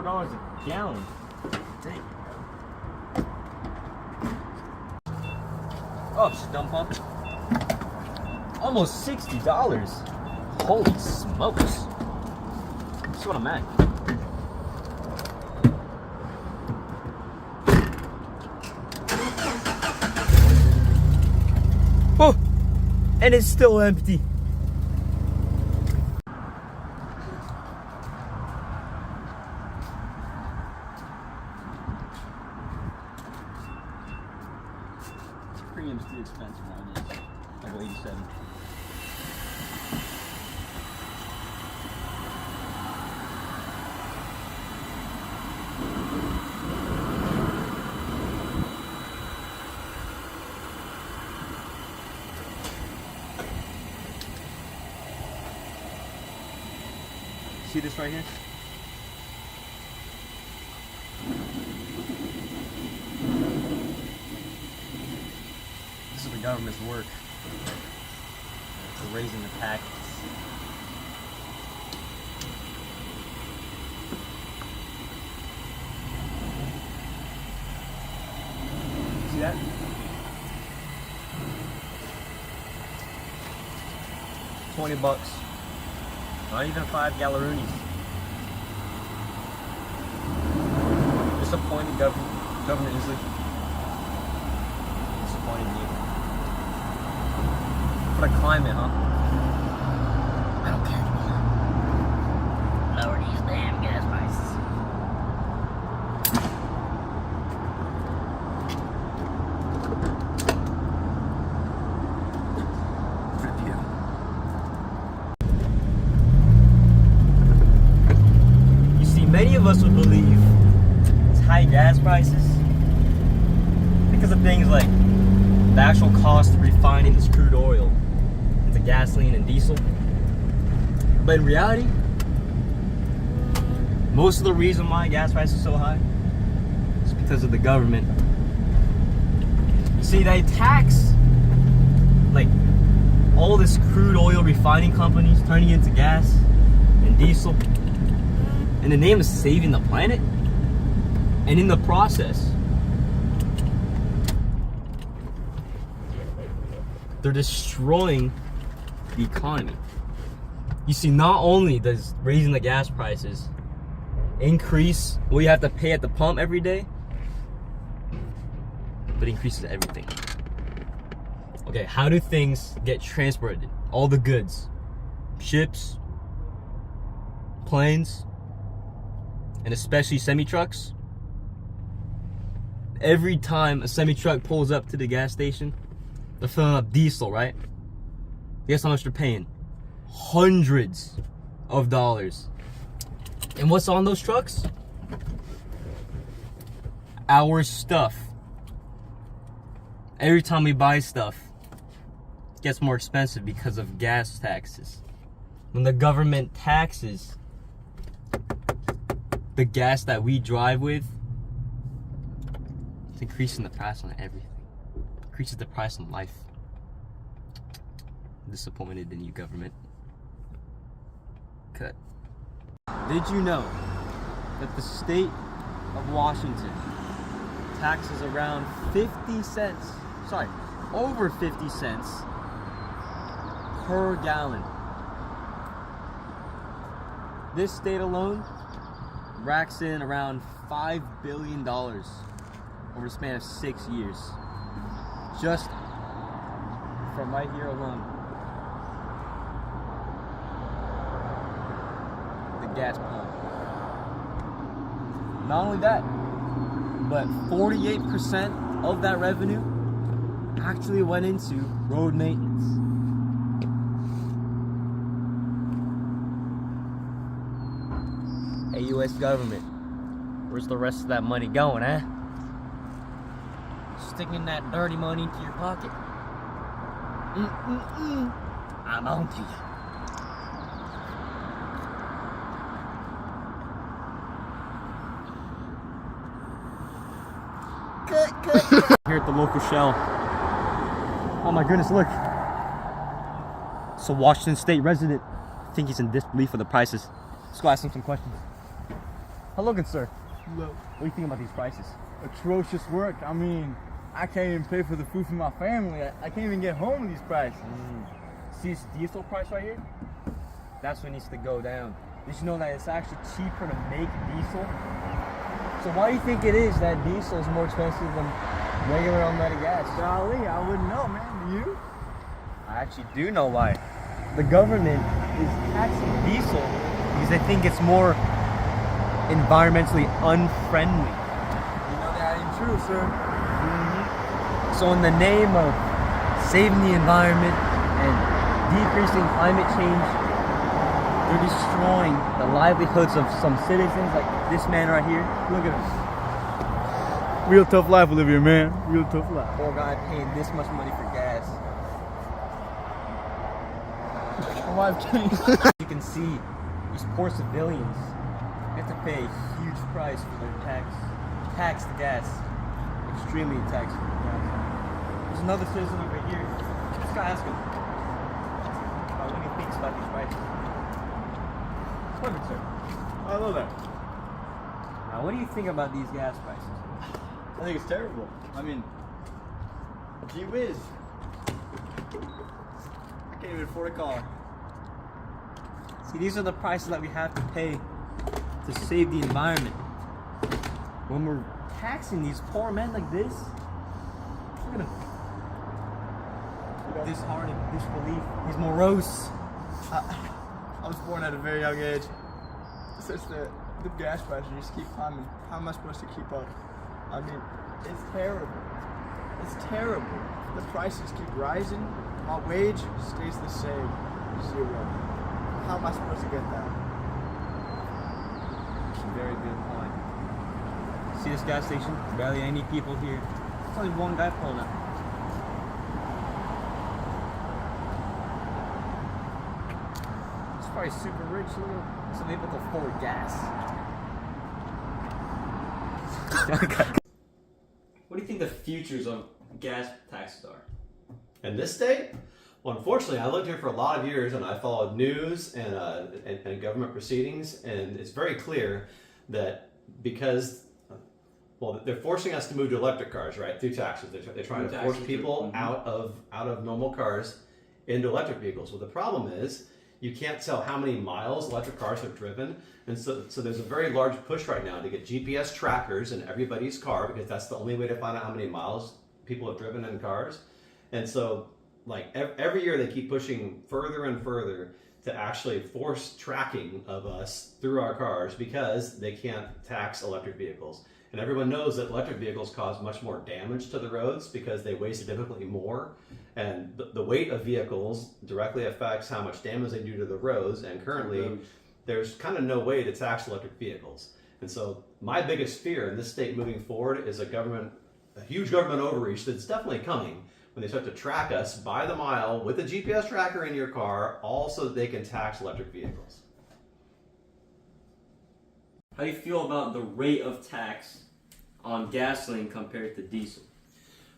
$4 a gallon. Dang. Oh, just dump pump. Almost $60. Holy smokes. That's what I'm at. Oh, and it's still empty. Premium's too expensive nowadays. Like 87. See this right here? This is the government's work. They're raising the taxes. See that? $20. Not even 5 gallerinis. Disappointed government is disappointed in you. For the climate, huh? I don't care anymore. Lower these damn gas prices. Many of us would believe it's high gas prices because of things like the actual cost of refining this crude oil into gasoline and diesel. But in reality, most of the reason why gas prices are so high is because of the government. You see, they tax like all this crude oil refining companies, turning it into gas and diesel in the name of saving the planet, and in the process they're destroying the economy. You see, not only does raising the gas prices increase what you have to pay at the pump every day, but it increases everything. Okay, how do things get transported? All the goods, ships, planes, and especially semi-trucks. Every time a semi-truck pulls up to the gas station, they're filling up diesel, right? Guess how much they're paying? Hundreds of dollars. And what's on those trucks? Our stuff. Every time we buy stuff, it gets more expensive because of gas taxes. When the government taxes the gas that we drive with, it's increasing the price on everything. Increases the price on life. I'm disappointed in you, government. Cut. Did you know that the state of Washington taxes around 50 cents, over 50 cents per gallon? This state alone racks in around $5 billion over the span of 6 years. Just from right here alone. The gas pump. Not only that, but 48% of that revenue actually went into road maintenance. Hey, U.S. government, where's the rest of that money going, eh? Sticking that dirty money into your pocket. I'm on to you. Cut. Here at the local Shell. Oh my goodness, look. It's a Washington State resident. I think he's in disbelief of the prices. Let's go ask him some questions. Hello, good sir. Look, What do you think about these prices? atrocious work. I mean, I can't even pay for the food for my family. I can't even get home with these prices. See this diesel price right here? That's what needs to go down. Did you know that it's actually cheaper to make diesel? So why do you think it is that diesel is more expensive than regular unleaded gas? Golly, I wouldn't know, man. Do you? I actually do know why. The government is taxing diesel because they think it's more environmentally unfriendly. You know that ain't true, sir. So in the name of saving the environment and decreasing climate change, they're destroying the livelihoods of some citizens like this man right here. Look at us. Real tough life, Olivia, man. Real tough life. Poor guy paying this much money for gas. My wife can't. You can see these poor civilians have to pay a huge price for their taxed gas. Extremely taxed for gas. There's another citizen over here. Let's go ask him what he thinks about these prices. Perfect, sir. I love that. Now, what do you think about these gas prices? I think it's terrible. I mean, gee whiz. I can't even afford a car. See, these are the prices that we have to pay to save the environment. When we're taxing these poor men like this, look at him. Disheartened, disbelief. He's morose. I was born at a very young age. It's just the gas prices just keep climbing. How am I supposed to keep up? I mean, it's terrible. It's terrible. The prices keep rising. My wage stays the same. 0. How am I supposed to get that? It's a very good point. See this gas station? Barely any people here. There's only one guy pulling up. He's probably super rich. Look at him. He's able to afford gas. What do you think the futures of gas taxes are? In this state? Well, unfortunately, I lived here for a lot of years and I followed news and government proceedings, and it's very clear that because, well, they're forcing us to move to electric cars, right, through taxes. They're trying to force people out of normal cars into electric vehicles. Well, the problem is you can't tell how many miles electric cars have driven, and so there's a very large push right now to get GPS trackers in everybody's car because that's the only way to find out how many miles people have driven in cars. And so, like, every year they keep pushing further and further to actually force tracking of us through our cars because they can't tax electric vehicles. And everyone knows that electric vehicles cause much more damage to the roads because they weigh significantly more. And the weight of vehicles directly affects how much damage they do to the roads. And currently, there's kind of no way to tax electric vehicles. And so my biggest fear in this state moving forward is a huge government overreach that's definitely coming when they start to track us by the mile with a GPS tracker in your car, all so that they can tax electric vehicles. How do you feel about the rate of tax on gasoline compared to diesel?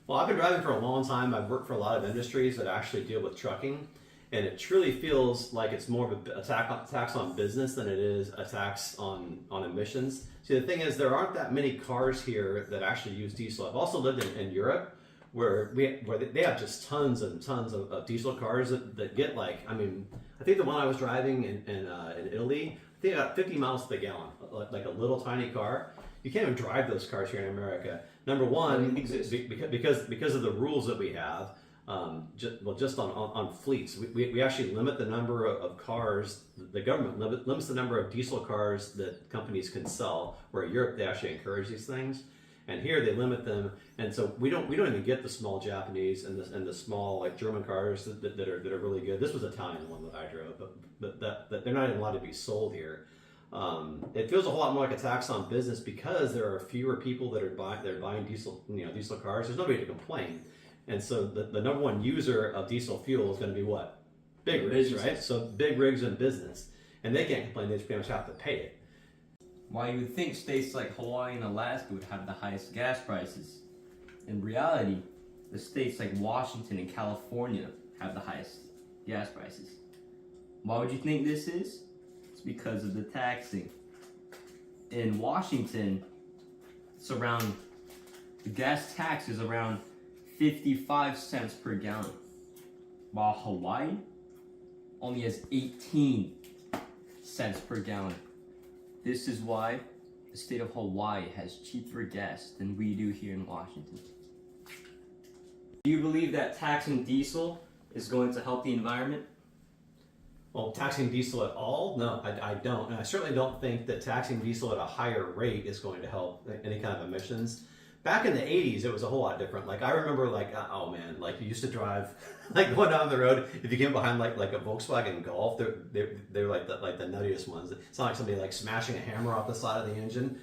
Well, I've been driving for a long time. I've worked for a lot of industries that actually deal with trucking, and it truly feels like it's more of a tax on business than it is a tax on emissions. See, the thing is, there aren't that many cars here that actually use diesel. I've also lived in Europe, where they have just tons and tons of diesel cars that get, like, I mean, I think the one I was driving in Italy, I think I got 50 miles to the gallon, like a little tiny car. You can't even drive those cars here in America. Number one, because of the rules that we have, just on fleets, we actually limit the number of cars. The government limits the number of diesel cars that companies can sell. Where in Europe they actually encourage these things, and here they limit them. And so we don't even get the small Japanese and the small, like, German cars that are really good. This was Italian, the one that I drove, but that they're not even allowed to be sold here. It feels a whole lot more like a tax on business because there are fewer people that are buying diesel cars. There's nobody to complain, and so the number one user of diesel fuel is going to be what? Big rigs, right? So big rigs in business, and they can't complain. They just pretty much have to pay it. Why you would think states like Hawaii and Alaska would have the highest gas prices. In reality, the states like Washington and California have the highest gas prices. Why would you think this is? It's because of the taxing. in Washington, it's around, the gas tax is around 55 cents per gallon, while Hawaii only has 18 cents per gallon. This is why the state of Hawaii has cheaper gas than we do here in Washington. Do you believe that taxing diesel is going to help the environment? Well, taxing diesel at all? No, I don't. And I certainly don't think that taxing diesel at a higher rate is going to help any kind of emissions. Back in the 80s, it was a whole lot different. Like, I remember, like, oh man, like, you used to drive, like, going down the road, if you came behind, like a Volkswagen Golf, they're like the nuttiest ones. It's not like somebody, like, smashing a hammer off the side of the engine,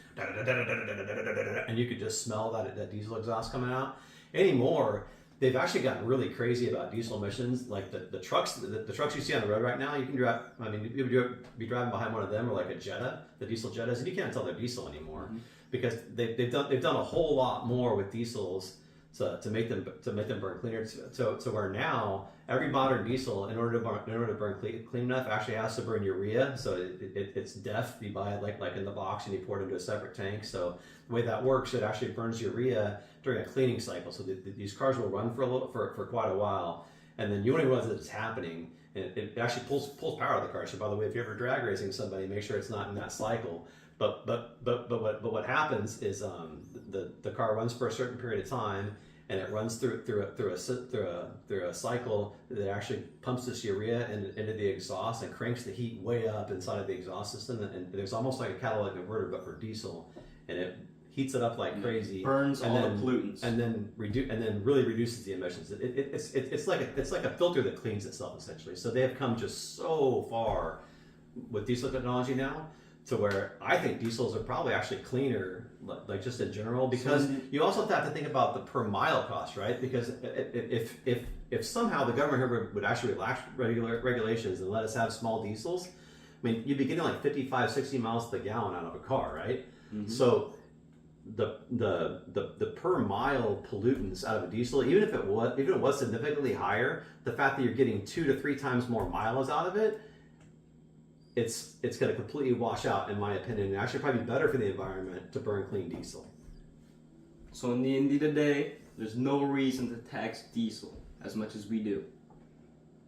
and you could just smell that diesel exhaust coming out. Anymore, they've actually gotten really crazy about diesel emissions. Like, the trucks you see on the road right now, you can drive, I mean, you would be driving behind one of them, or like a Jetta, the diesel Jettas, and you can't tell they're diesel anymore. Mm-hmm. Because they've done a whole lot more with diesels to make them burn cleaner. To where now every modern diesel, in order to burn clean enough, actually has to burn urea. So it's DEF. You buy it like in the box and you pour it into a separate tank. So the way that works, it actually burns urea during a cleaning cycle. So these cars will run for quite a while, and then you don't even realize that it's happening. And it actually pulls power out of the car. So by the way, if you're ever drag racing somebody, make sure it's not in that cycle. But what happens is the car runs for a certain period of time, and it runs through a cycle that actually pumps this urea into the exhaust and cranks the heat way up inside of the exhaust system. And there's almost like a catalytic converter, but for diesel, and it heats it up like crazy, burns all the pollutants, and then really reduces the emissions. It's like a filter that cleans itself essentially. So they have come just so far with diesel technology now, to where I think diesels are probably actually cleaner, like just in general, because you also have to think about the per mile cost, right? Because if somehow the government here would actually relax regulations and let us have small diesels, I mean, you'd be getting like 55, 60 miles to the gallon out of a car, right? Mm-hmm. So the per mile pollutants out of a diesel, even if it was significantly higher, the fact that you're getting 2 to 3 times more miles out of it, it's going to completely wash out, in my opinion, and actually probably better for the environment to burn clean diesel. So in the end of the day, there's no reason to tax diesel as much as we do.